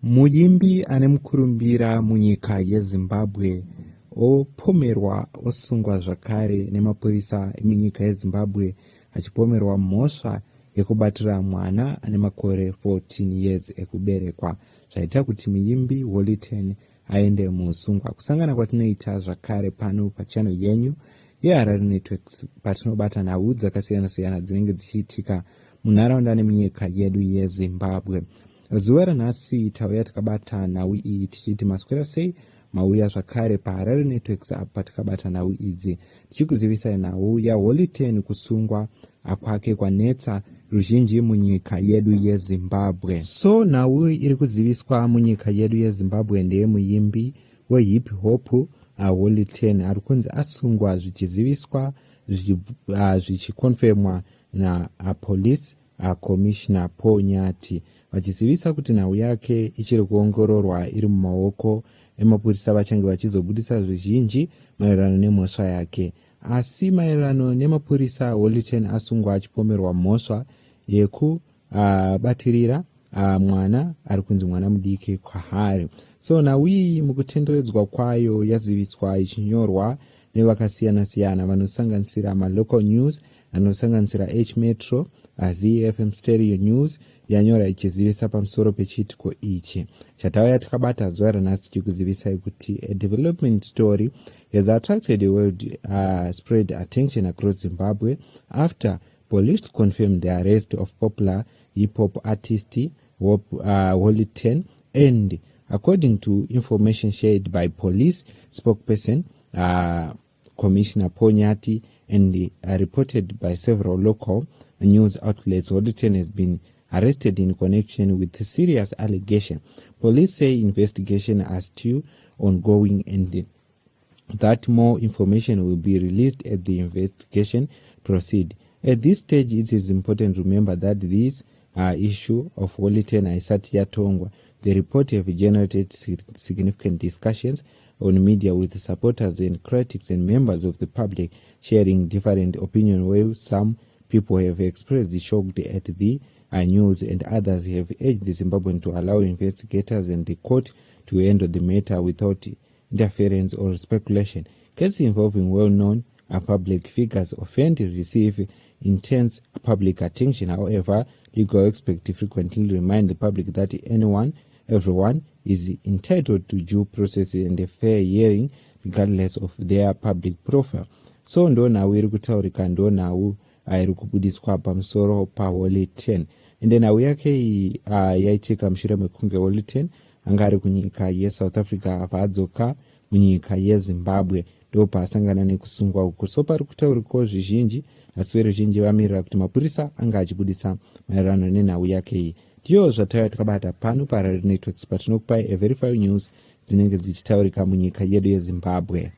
Muyimbi anemukurumbira munyika yeZimbabwe opomerwa osungwa zvakare neMapurisa emunyika yeZimbabwe achipomerwa mhosva yekubatira mwana ane makore 14 years ekuberekwa, zvaita kuti muyimbi Holy Ten aende muusungwa. Kusangana kwatinoita zvakare pano pachannel yenyu yeHarare Networks patinobata nhau dzakasiyana-siyana dzinenge dzichiitika munharaunda nemunyika yedu yeZimbabwe. Zuva ranhasi tauya takabata nhau iyi tichiti maswera sei mauya zvakare paHarare Networks apa tikabata nhau idzi tichikuzivisai nhau yaHoly Ten kusungwa kwake kwanetsa ruzhinji munyika yedu yeZimbabwe. So nhau iri kuziviswa munyika yedu yeZimbabwe ndeye muyimbi wehip hop Holy Ten ari kunzi asungwa zvichiziviswa zvichikonfirmwa napolice commissioner Paul Nyati, vachizivisa kuti nhau yake ichiri kuongororwa iri mumaoko emapurisa vachange vachizobudisa zvizhinji maererano nemhosva yake. Asi maererano nemapurisa, Holy Ten asungwa achipomerwa mhosva yekubatirira mwana ari kunzi mwana mudiki kwaari. So nhau iyi mukutenderedzwa kwayo yaziviswa ichinyorwa nevakasiyana-siyana vanosanganisira malocal news anosanganisira Metro, ZFM Stereo News yanyora ichizivisa pamusoro pechiitiko ichi. Chatauya takabata zuva ranhasi tichikuzivisai kuti a development story has attracted the world spread attention across Zimbabwe after police confirmed the arrest of popular hip-hop artist Holy Ten, and according to information shared by police spokesperson Commissioner Paul Nyati and reported by several local news outlets, Holy Ten has been arrested in connection with a serious allegation. Police say investigation are still ongoing and that more information will be released as the investigation proceeds. At this stage, it is important to remember that this issue of Holy Ten Aisatiyatongwa, the report have generated significant discussions on media with supporters and critics and members of the public sharing different opinions, where some people have expressed shocked at the news and others have urged the Zimbabwean to allow investigators and the court to handle the matter without interference or speculation. Cases involving well-known public figures often receive intense public attention. However, legal experts frequently remind the public that everyone is entitled to due process and a fair hearing regardless of their public profile. So ndo nhau iri kutaurika, ndo nhau iri kubudiswa pamusoro paHoly Ten. Ende nhau yake iyi yaitika mushure mekunge Holy Ten anga ari kunyika yeSouth Africa apa adzoka munyika yeZimbabwe ndo paasangana nekusungwa uku. So pari kutaurikwawo zvizhinji, asi veruzhinji vamirira kuti mapurisa anga achibudisa maererano nenhau yake iyi. Ndiyo zvatauya takabata pano paHarare Networks patinokupai a verified news dzinenge dzichitaurika munyika yedu yeZimbabwe.